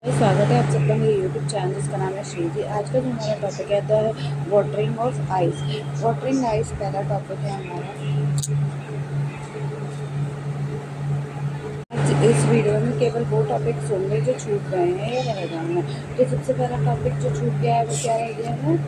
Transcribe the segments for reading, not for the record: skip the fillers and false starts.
स्वागत है आप सबका मेरे यूट्यूब चैनल जिसका नाम है श्रीजी। आज का जो हमारा टॉपिक है the watering of ice. Watering ice पहला टॉपिक है हमारा। आज इस वीडियो में केवल वो टॉपिक्स होंगे जो छूट गए हैं या रह गए हैं। तो सबसे पहला टॉपिक जो छूट गया है वो क्या रह गया है?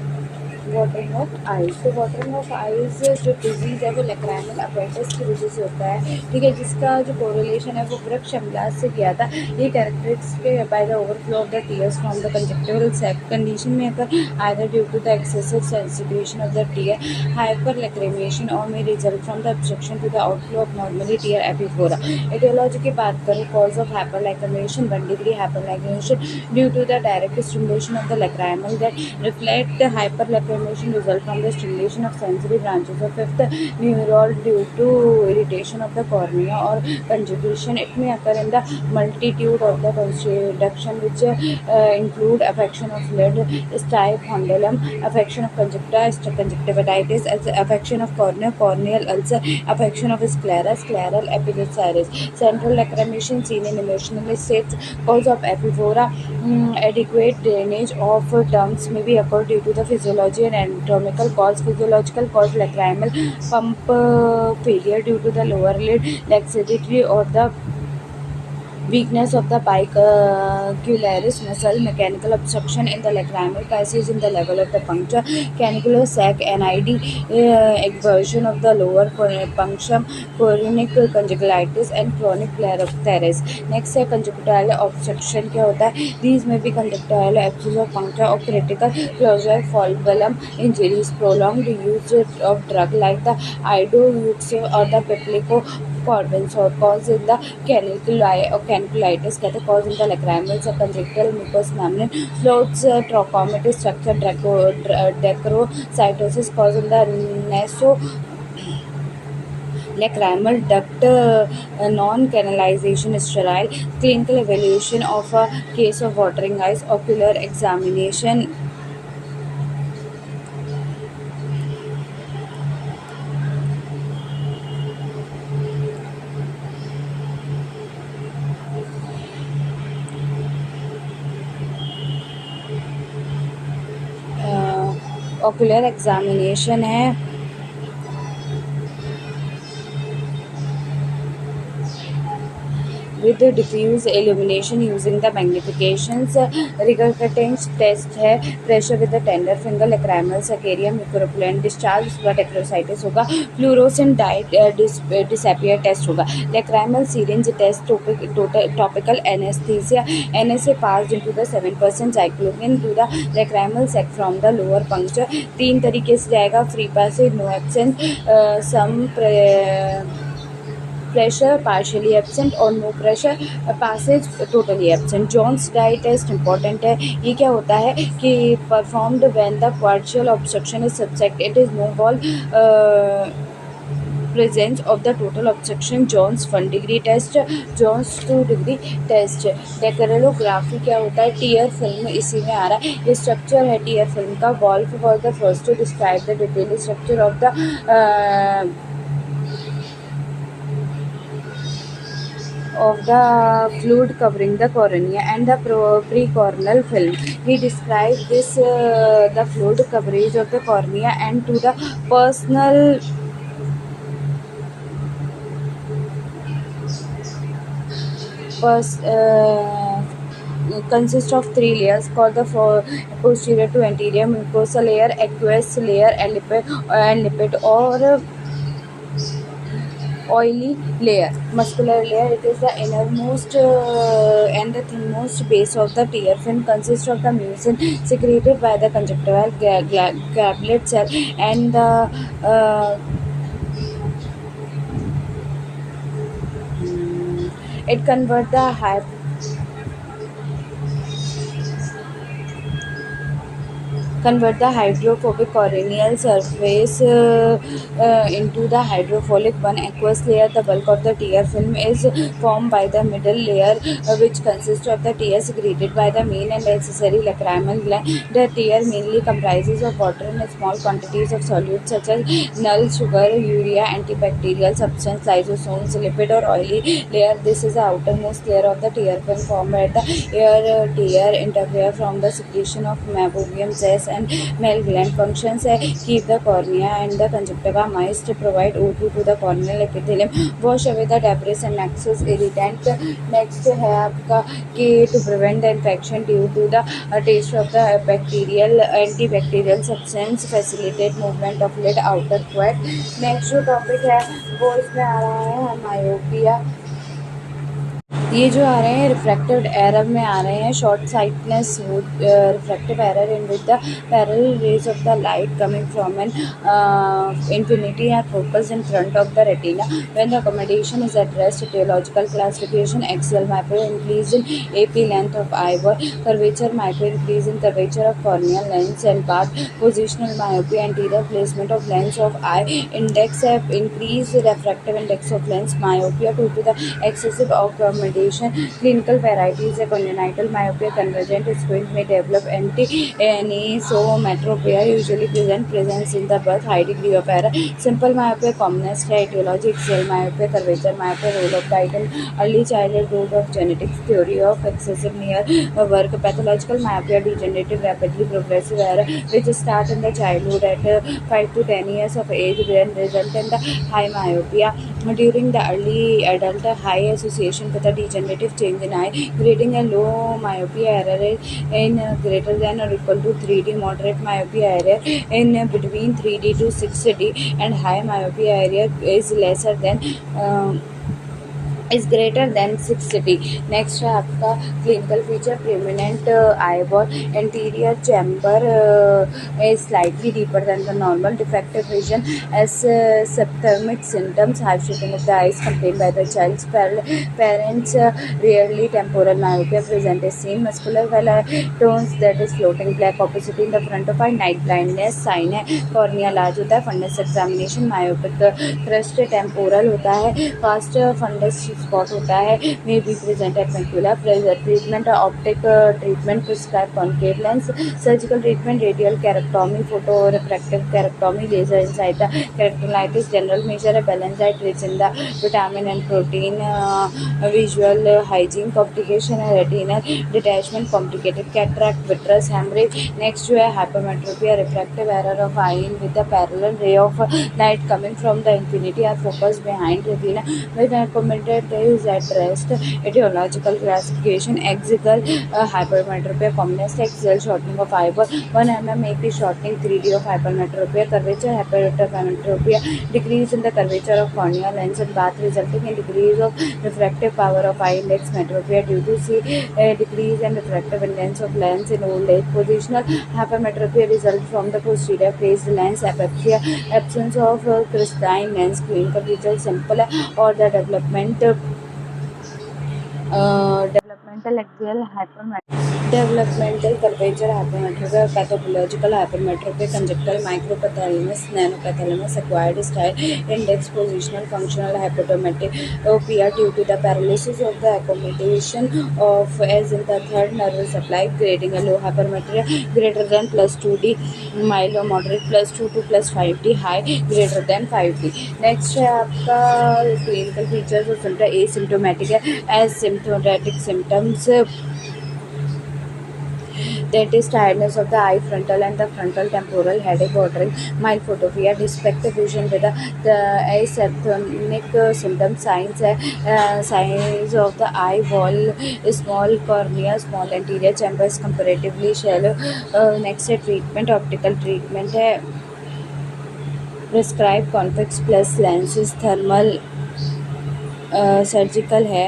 Watering of ice. तो वाटरिंग ऑफ आइस जो डिजीज़ है वो लैक्राइमल अपेंडिक्स की वजह से होता है, ठीक है, जिसका जो कोरिलेशन है वो वृक्ष अम्लाज से किया था। ये characteristic by the overflow of the tears from the conjunctival sac condition में अगर either due to the excessive sensitisation of the tear hyper lacrimation और में result from the obstruction to the outflow of normally tear epiphora. Aetiology की बात करें, cause of hyper lacrimation 1 degree hyper lacrimation due to the direct stimulation of the lacrimal that reflect hyperlacrimation result from the stimulation of sensory branches of fifth neuron due to irritation of the cornea or conjugation. It may occur in the multitude of the conduction which include affection of lid, staphyondylum, affection of conjunctivitis, affection of cornea, corneal ulcer, affection of sclera, scleral epicyris. Central lacrimation seen in emotional states. Cause of epiphora, adequate drainage of tongues may be occurred due to the physiology and anatomical cause. Physiological cause lacrimal pump failure due to the lower lid laxity or the weakness of the bicularis muscle, mechanical obstruction in the lacrimal passage in the level of the puncture, canicular sac, NID, eversion of the lower punctum, chronic conjunctivitis and chronic plerotherapy. Next है conjunctival obstruction क्या होता है? These may be conjunctival abscess of puncture or critical closure folliculum injuries, prolonged use of drug like the idoxuridine or the peptico Corbins or cause in the caniculitis कहते हैं, cause in the lacrimal conjunctival mucous membrane floats, trachomatoid structure, dacrocytosis, cause in the naso lacrimal duct, non-canalization, sterile. Clinical evaluation of a case of watering eyes, ocular examination. Ocular examination है with diffuse illumination using the magnifications. Regurgitations test है pressure with the tender finger, lacrimal saccharium microplan discharge उसका डेक्रोसाइटिस होगा. Fluorescent disappear test होगा. lacrimal syringe test, topical anesthesia, NSA passed into the 7% cyclogen to the lacrimal sac from the lower puncture. 3 तरीके से जाएगा: free passage, no absent, सम pressure partially absent और no pressure passage totally absent. Jones dye test important है. ये क्या होता है कि performed when the partial obstruction is subsect, it is no ball presence of the total obstruction. Jones 1 degree test, Jones 2 degree test. डेक्रेलोग्राफी क्या होता है? Tear film इसी में आ रहा है. ये स्ट्रक्चर है टीयर फिल्म का. Wolff was the first to describe the detail structure of the fluid covering the cornea and the precorneal film. He described this the fluid coverage of the cornea and to the personal consists of 3 layers called the posterior to anterior mucosal layer, aqueous layer and lipid or oily layer. Muscular layer, it is the innermost and the thinmost base of the tear film, consists of the mucin secreted by the conjunctival gablet cell and the it convert convert the hydrophobic corneal surface into the hydrophilic one aqueous layer. The bulk of the tear film is formed by the middle layer, which consists of the tear secreted by the main and accessory lacrimal gland. The tear mainly comprises of water and small quantities of solutes such as null, sugar, urea, antibacterial substance, lysosomes, lipid or oily layer. This is the outermost layer of the tear film formed at the ear tear interfere from the secretion of meibomian zest and male gland. Functions keep the cornea and the conjunctiva moist, provide O2 to the corneal epithelium, wash away the debris and excess irritant. Next है आपका कि to prevent the infection due to the taste of the bacterial antibacterial substance, facilitate movement of lid outer quad. Next जो topic है वो इसमें आ रहा है myopia. ये जो आ रहे हैं रिफ्रैक्टिव एरर में आ रहे हैं short sightness refractive error in with the parallel rays of the light coming from an infinity are focused in front of the retina. When the accommodation is at rest, etiological classification: axial myopia, increase in AP length of eyeball; curvature myopia, increase in curvature of corneal lens and path; positional myopia, anterior placement of lens of eye; index increase refractive index of lens; myopia due to the excessive accommodation. Clinical varieties: congenital myopia, convergent squint may develop anisometropia, usually presence in the birth, high degree of error. Simple myopia commonest है. Etiology: axial myopia, curvature myopia, role of diet in early childhood, role of genetics, theory of excessive near work. Pathological myopia, degenerative, rapidly progressive error which start in the childhood at 5 to 10 years of age and result in the high myopia during the early adult. High association with a degenerative change in eye, creating a low myopia error in greater than or equal to 3D, moderate myopia error in between 3D to 6D, and high myopia area is lesser than is greater than 6D. Next है आपका clinical feature: prominent eyeball, anterior chamber is slightly deeper than the normal, defective vision as subthermic symptoms, high shooting of the eyes complained by the child's parents, rarely temporal myopia present is seen, muscular tones that is floating black opacity in the front of eye, night blindness sign है, cornea large होता है, fundus examination, myopic crust temporal होता है, fast fundus spot होता है, may be present at macula. Treatment: optic treatment, prescribe concave lens, surgical treatment, radial keratectomy, photo refractive keratectomy, laser inside the keratolysis. General measure है balance diet rich in the vitamin and protein, visual hygiene. Complication है retinal detachment, complicated cataract, vitreous, haemorrhage. Next जो है hypermetropia, refractive error of eye with the parallel ray of light coming from the infinity are focus behind retina with accommodated is at rest. Etiological classification: axial hypermetropia, commonest axial shortening of eyeball, 1 mm AP shortening, 3D of hypermetropia. Curvature hypermetropia, decrease in the curvature of cornea lens and path resulting in decrease of refractive power of eye. Index metropia due to decrease in refractive index of lens in old age. Positional hypermetropia result from the posterior phased lens apraxia, absence of crystalline lens. Clinical features: simple or the developmental axial hypermetropia, developmental curvature hypermetropia, pathological hypermetropia, conjunctival microphthalmus, nanopathalamus, acquired style, index positional functional hypometropia due to the paralysis of the accommodation of as in the third nervous supply, creating a low hypermetropia greater than plus 2D, mild or moderate plus 2 to plus 5D, high greater than 5D. Next है आपका clinical features और symptom. Asymptomatic है, asymptomatic symptoms that is tiredness of the eye, frontal and the frontal temporal, headache, watering, mild photopia, dyspeptic vision with the asynaptic symptom. Signs है size of the eye wall, small cornea, small anterior chamber is comparatively shallow. Next है treatment. Optical treatment है prescribe convex plus lenses, thermal surgical है,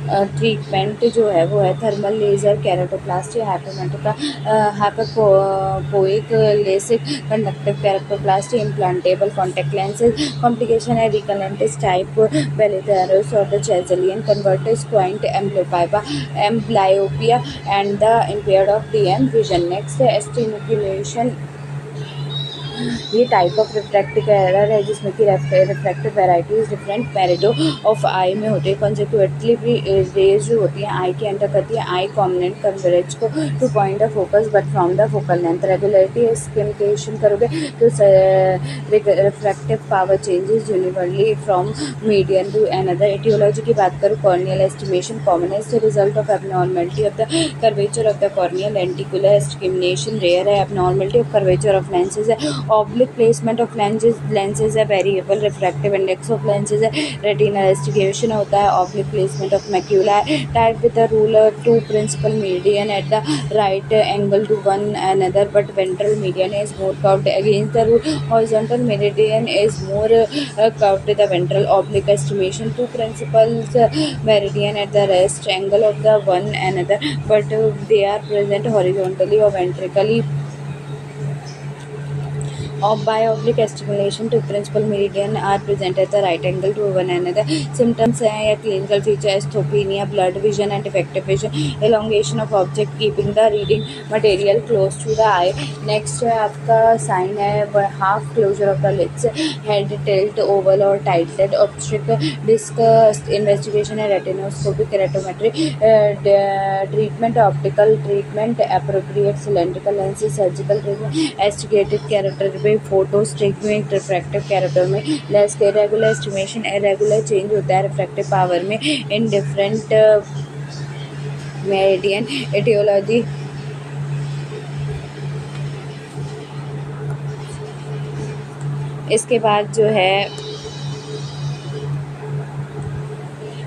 treatment जो है वो है thermal laser keratoplasty hyperopic LASIK conductive keratoplasty implantable contact lenses complication है रिकलेंटिस type बेलिथेरोस और the chalazion convergent point amblyopia and the impaired of DM vision. Next है स्टिमुलेशन। ये टाइप ऑफ रिफ्रैक्टिव एरर है जिसमें कि refractive varieties different period of eye में होती है। कॉन्जिक्यूटिवली रेज जो होती है आई के एंटर करती है आई कॉम्बिनेंट कवरेज को to point the focus but from the focal length. Regularity स्किमिटेशन करोगे तो refractive power changes universally from median to another. Aetiology की बात करूँ corneal estimation commonest result of abnormality of the curvature of the corneal lenticular estimation rare है। Abnormality of curvature of lenses है। Oblique placement of lenses है। Variable refractive index of lenses है। Retinal एस्टिगेशन होता है। ऑब्लिक प्लेसमेंट ऑफ मैक्यूला है। Type with the ruler two principal median at the right angle to one another but ventral median is more curved against the rule. Horizontal meridian is more curved the ventral oblique estimation to principals meridian at the rest angle of the one another but they are present horizontally or ventrically of by oblique stimulation to principal meridian are present at the right angle to one another. Symptoms हैं या clinical feature asthopenia, blurred vision and defective vision, elongation of object keeping the reading material close to the eye. Next है आपका sign है half closure of the lids, head tilt, oval or tight-lid, optic disc investigation है retinoscopy, keratometry, treatment optical treatment, appropriate cylindrical lenses, surgical treatment, astigated carotid photo astigmatic refractive character में less irregular estimation irregular change होता है refractive power में in different meridian. Aetiology इसके बाद जो है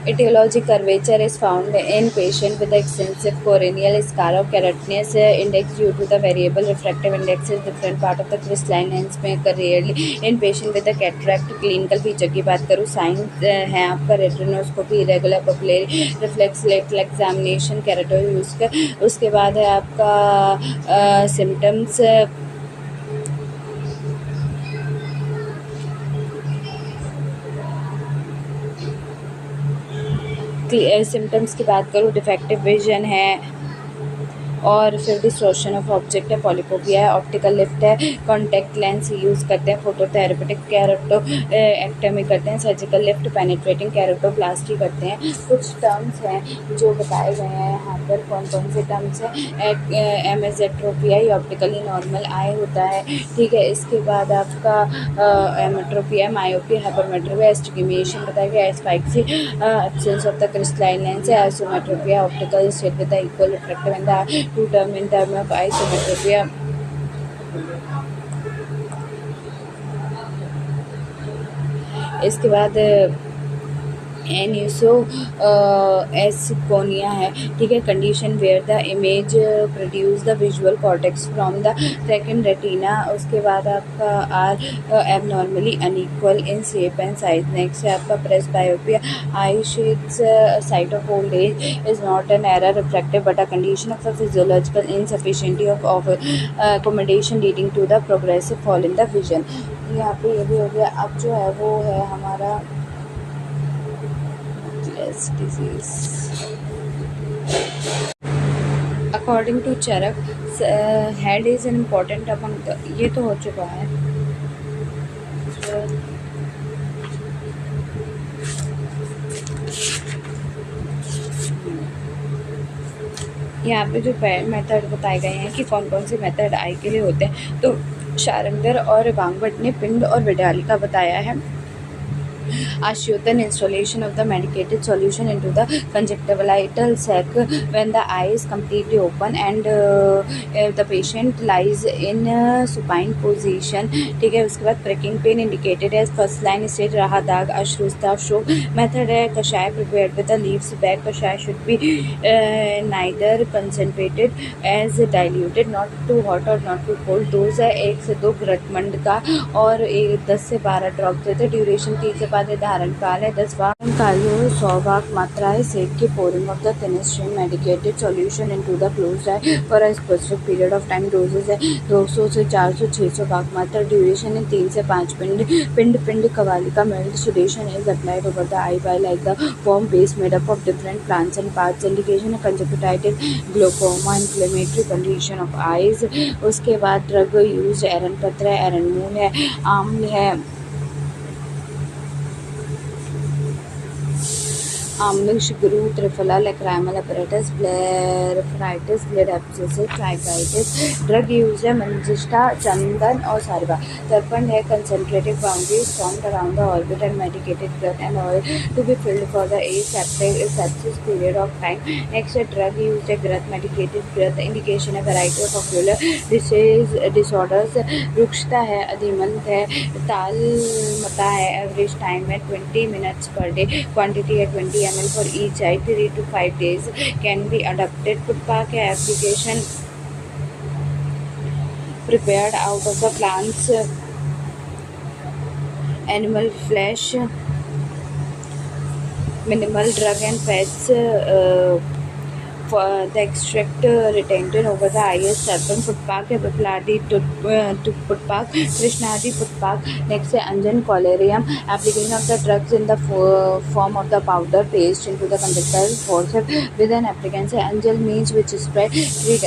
etiology curvature is found in patient with extensive corneal scar of keratinous index due to the variable refractive indexes different part of the crystalline lens में rarely in patient with the cataract। clinical feature की बात करूँ signs है आपका retinoscopy irregular papillary reflex lateral examination kerato use कर। उसके बाद है आपका symptoms सिम्टम्स की बात करूँ डिफेक्टिव विजन है और फिर डिस्टॉर्शन ऑफ ऑब्जेक्ट है। पॉलीपोपिया है। ऑप्टिकल लिफ्ट है। कॉन्टैक्ट लेंस यूज़ करते हैं। फोटोथेरेपेटिक कैरोटो एक्टमी करते हैं। सर्जिकल लिफ्ट पेनिट्रेटिंग कैरोटोप्लास्टी करते हैं। कुछ टर्म्स हैं जो बताए गए हैं यहाँ पर कौन कौन से टर्म्स हैं। एमेजेट्रोपिया ये ऑप्टिकली नॉर्मल आई होता है, ठीक है। इसके बाद आपका एमेट्रोपिया मायोपिया हाइपरमेट्रोपिया एस्टिग्मेशन बताया गया। एस्पाइक्सी absence of the crystalline lens है। Isometropia optical state with the equal refractive and the two term in term of isometropia. इसके बाद एनिसो एसिकोनिया है, ठीक है। Condition where the image produce the visual cortex from the second retina. उसके बाद आपका are abnormally unequal in shape and size. Next है आपका presbyopia eye shades sight of old age is not an error refractive but a condition of the physiological insufficiency of accommodation leading to the progressive fall in the vision. यहाँ पे ये भी हो गया। अब जो है वो है हमारा disease according to Charak, head is an important among the ये तो हो चुका है। यहाँ पे जो मेथड बताए गए हैं कि कौन कौन से मेथड आई के लिए होते हैं, तो शारंगर और गांगवट ने पिंड और विडाली का बताया है। Ashutan installation of the medicated solution into the conjunctival sac when the eye is completely open and the patient lies in supine position, ठीक है। उसके बाद pricking pain indicated as first line stage, राहा दाग अश्रुस्ताव शो। मेथड है कषाय prepared with the leaves bag। कषाय should be neither concentrated as diluted, not too hot or not too cold। Dose है 1 से 2 घृतमंड का और 10 से 12 ड्रॉप देते। ड्यूरेशन 3 से 5 बाद धारण काल है 10 भाग काल 100 भाग मात्रा है सेक की pouring of the thinnest stream medicated solution into the closed eye for a specific period of time doses है 200 से 400 600 भाग मात्रा ड्यूरेशन है 3 से 5 पिंड कवालिका mild sedation is applied over the eye by like the foam base made up of different plants and parts indication है conjunctivitis glaucoma inflammatory condition of eyes उसके बाद ड्रग यूज एरन पत्र है एरन मूल है आम्ल है आम्लिश गुरु त्रिफला lacrimal apparatus blepharitis blood abscesses trichiasis drug use है मंजिष्ठा चंदन और सारवा दर्पण है concentrated boundaries formed around the orbit and medicated blood and oil to be filled for the aseptic period of time next है ड्रग यूज है ग्रथ मेडिकेटेड ग्रथ इंडिकेशन है वैरायटी ऑफ ऑक्यूलर डिसऑर्डर्स रुक्षता है अधिमंत है तालमता है एवरेज टाइम है 20 मिनट्स पर डे क्वांटिटी है 20 ml for each eye 3 to 5 days can be adopted Putpak application prepared out of the plants animal flesh minimal drug and fats for the extract retained over the eye serpent Putpak Bipladi Putpak Krishnadi Putpak next Anjan Colerium application of the drugs in the form of the powder paste into the conjunctival forceps with an application Anjal means which spread 3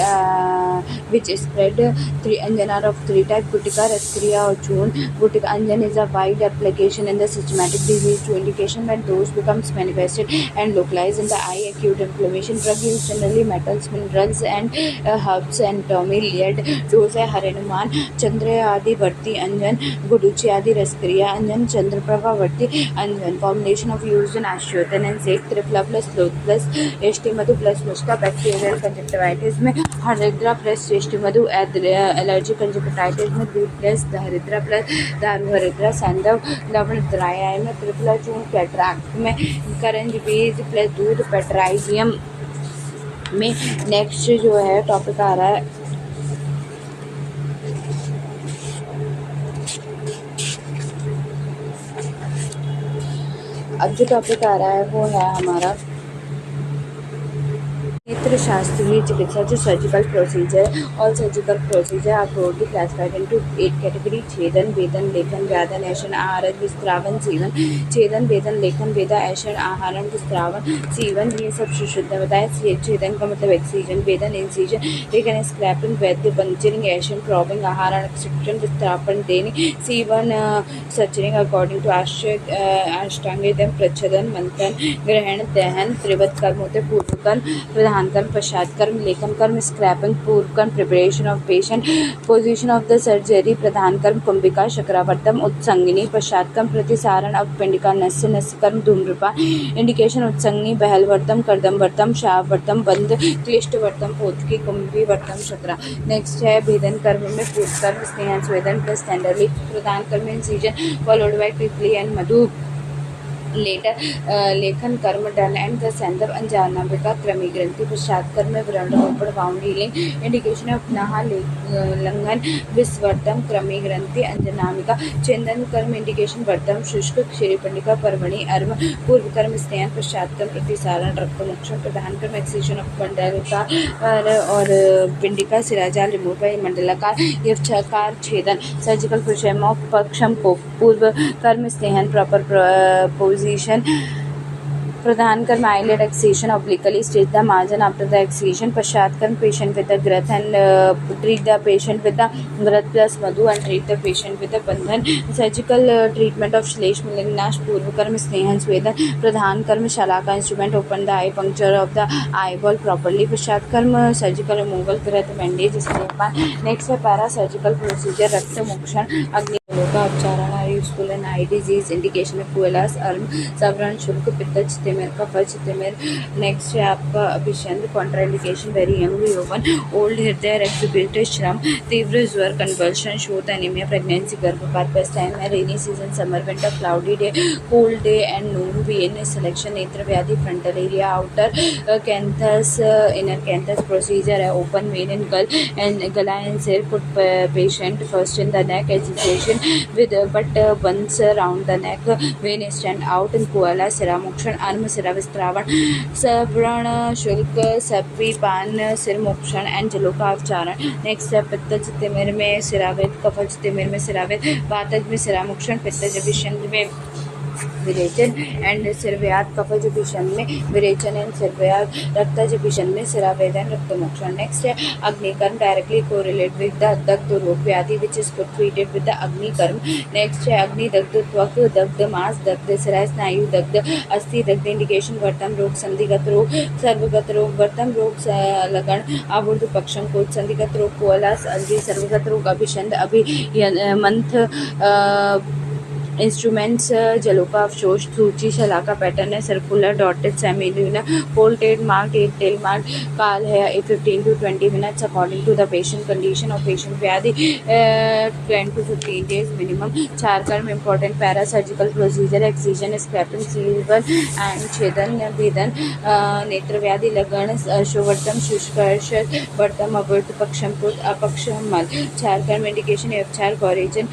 Anjan are of 3 types Gutica Rascria or June Gutica Anjan is a wide application in the systematic disease to indication when those becomes manifested and localized in the eye acute inflammation drug used generally metals minerals and herbs and lead dose है हरेनुमान चंद्र आदि वर्ती अंजन गुडुची आदि रसक्रिया अंजन चंद्रप्रभा वर्ती अंजन कॉम्बिनेशन ऑफ यूज इन आश्योतन एंड सेक त्रिफला प्लस लोथ प्लस एष्टि मधु प्लस मुस्का बैक्टीरियल कंजक्टिवाइटिस में हरिद्रा प्लस एष्टि मधु एलर्जी कंजक्टिवाइटिस में दूध प्लस हरिद्रा प्लस दारू हरिद्रा संदव लवण ड्राई आई में त्रिफला चूर्ण कैटरैक्ट में करंज बीज प्लस दूध पेट्राइजियम में नेक्स्ट जो है टॉपिक आ रहा है अब जो टॉपिक आ रहा है वो है हमारा नेत्र शास्त्रीय चिकित्सा जो सर्जिकल प्रोसीजर और surgical procedure are broadly classified into 8 category छेदन वेदन लेखन व्याधन ऐशन आहारन विस्त्रावन सीवन छेदन वेदन लेखन वेदा ऐशन आहारन विस्त्रावन सीवन ये सब शुद्ध बताए छेदन का मतलब एक्सीजन वेदन इंसीजन लेखन स्क्रैपिंग वैद्य पंचरिंग ऐशन प्रॉबिंग आहारण एक्सट्रैक्शन विस्थापन देनी सीवन सचरिंग अकॉर्डिंग टू अष्टांगेदम प्रच्छदन मंथन ग्रहण दहन त्रिवत कर्म होते पूर्व कर्म प्रधान कर्म पश्चात कर्म लेखन कर्म स्क्रैपिंग पूर्व कर्म preparation of patient position of the surgery प्रधान कर्म कुंभिका शक्रावर्तम उत्संगिनी पश्चात कर्म प्रतिसारण अपपिंडिका नस्य कर्म धूम्रपान इंडिकेशन उत्संगिनी बहलवर्तम कर्दमवर्तम शाववर्तम बंद क्लिष्टवर्तम पोतकी कुंभी वर्तम शक्रा नेक्स्ट है भेदन कर्म में पूर्व कर्म स्नेहन स्वेदन प्लस टेंडरली प्रधान कर्म incision followed by quickly and मधु लेटर लेखन कर्म डन एंड द सेंदर अंजानाभिका क्रमी ग्रंथि पश्चात कर्म व्रण open bound healing indication of नहा लंघन विस्वर्तम क्रमी ग्रंथि अंजनामिका चंदन कर्म इंडिकेशन वर्तम शुष्क क्षीरपंडिका पर्वणि अर्म पूर्व कर्म स्नेहन पश्चात कर्म प्रतिसारण रक्त मोक्षण प्रधान कर्म एक्सीजन ऑफ मंडलकार और पिंडिका सिराजाल रिमूव बाय मंडलाकार यवचकार छेदन सर्जिकल प्रोसेस ऑफ पक्षम को पूर्व कर्म स्नेहन प्रॉपर पोजीशन प्रधान कर्म eyelid excision obliquely stitch the margin after the excision पश्चात कर्म patient with the growth and treat the patient with the growth plus madhu and treat the patient with the bandhan surgical treatment of श्लेष मलिनाश पूर्व कर्म स्नेहन स्वेदन प्रधान कर्म शलाका instrument open the eye puncture of the eyeball properly पश्चात कर्म surgical removal growth bandage स्नेहपान next है para surgical procedure रक्त मोक्षण अग्नि का उपचारण are useful in eye disease indication है पुएलास अर्म सवरण शुल्क पित्त चितिमेर का फल चितिमेर नेक्स्ट है आपका अभिषेक कॉन्ट्राइंडिकेशन वेरी यंग यौवन ओल्ड हृदय एक्सिबिलिटी श्रम तीव्र ज्वर कन्वर्शन शोथ एनीमिया प्रेगनेंसी गर्भपात बेस्ट टाइम है rainy season summer winter cloudy day cold day and noon vein selection नेत्र व्याधि frontal area outer canthus inner canthus procedure है ओपन वेन इन गला एंड सिर put patient first in the neck agitation with but buns around the neck, vein stand out in koala, sira mokshan, arm sira vistravan, savrana shulk, sapvi pan, sir mokshan, and jaloka avcharan. Next है पित्त चित्तिमिर में सिरावेद, कफ चित्तिमिर में सिरावेद, वातज में सिरा मोक्षण, पित्तज विषण में विरेचन and सिरव्याध, कफज भीषण में विरेचन and सिरव्याध, रक्तज भीषण में सिरावेद एंड रक्त मोक्षण. नेक्स्ट है अग्निकर्म, डायरेक्टली कोरिलेट विद द दग्ध रोग व्याधि which is treated with the अग्निकर्म. नेक्स्ट है अग्नि दग्ध त्वक, दग्ध मांस, दग्ध सिरा, स्नायु दग्ध अस्थि दग्ध. इंडिकेशन वर्तम रोग, संधिगत रोग, सर्वगत रोग, वर्तम रोग लगन, आवर्त पक्षम कोट, संधिगत रोग कोलास अलजी, सर्वगत रोग अभिषंद मंथ इंस्ट्रूमेंट्स जलोका अवशोष, सूची शलाका पैटर्न है circular dotted semilunar folded marked at tail mark. काल है 15 to 20 minutes according to the patient condition of patient. व्याधि 10 to 15 days मिनिमम. चार कर्म important para surgical procedure, excision, scraping, सीवन एंड छेदन भेदन. नेत्र व्याधि लगन शोवर्तम शुष्कर्ष वर्तम अवर्त पक्षम कृत अपक्षम मल. चार कर्म इंडिकेशन उपचार गौरेजन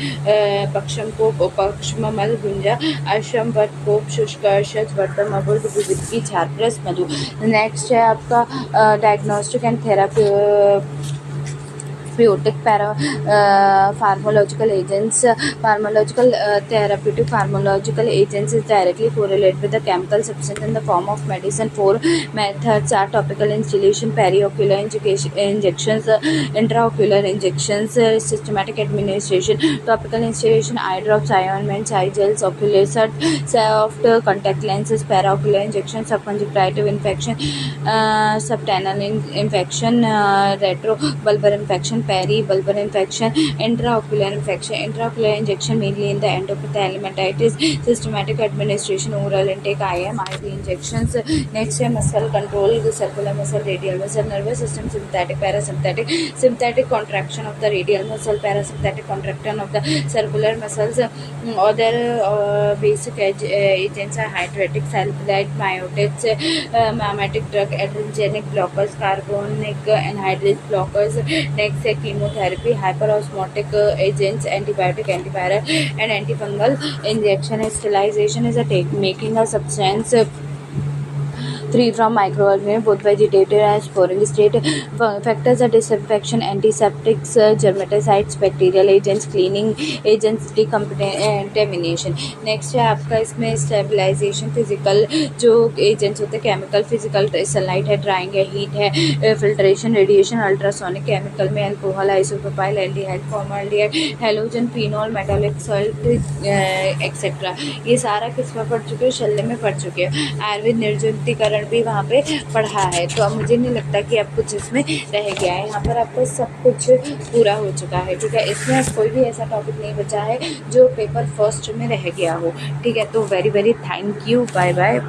पक्षम को पक्ष मल गुंजा अश्वम वट कोप शुष्कर्षज वर्तम अवर्ध विविध की झारप्रस मधु. नेक्स्ट है आपका diagnostic and therapy therapeutic pharmacological agents. Pharmacological therapeutic pharmacological agents is directly correlated with the chemical substance in the form of medicine. Four methods are topical instillation, periocular injections, intraocular injections, systematic administration. Topical instillation, eye drops, eye ointments, eye gels, ocular soft contact lenses. Paraocular injection, subconjunctival infection, subtenal infection, retrobulbar infection, peribulbar infection, intraocular infection. Intraocular injection mainly in the endophthalmitis. Systematic administration, oral intake, IM, IV injections. Next है muscle control, the circular muscle, radial muscle, nervous system, sympathetic, parasympathetic. Sympathetic contraction of the radial muscle, parasympathetic contraction of the circular muscles. Other basic agents are hydratic, sulfide, myotics, mimetic drug, adrenergic blockers, carbonic anhydrase blockers. Next है chemotherapy, hyperosmotic agents, antibiotic, antiviral and antifungal injection. Sterilization is a making a substance free from microorganisms, both vegetative and sporulous state. Factors are disinfection, antiseptics, germaticides, bacterial agents, cleaning agents, decontamination. Next है आपका इसमें stabilization, physical जो agents होते हैं, chemical, physical, sunlight है, drawing है, heat है, filtration, radiation, ultrasonic. Chemical में alcohol, isopropyl, aldehyde, formaldehyde, halogen, phenol, metallic salt etcetera. ये सारा किस में पढ़ चुके हैं? शल्य में पढ़ चुके हैं. आयुर्वेद निर्जंतुकीकरण भी वहाँ पे पढ़ा है. तो अब मुझे नहीं लगता कि अब कुछ इसमें रह गया है. यहाँ पर आपको सब कुछ पूरा हो चुका है. ठीक है, इसमें अब कोई भी ऐसा टॉपिक नहीं बचा है जो पेपर फर्स्ट में रह गया हो. ठीक है, तो very very thank you. Bye bye.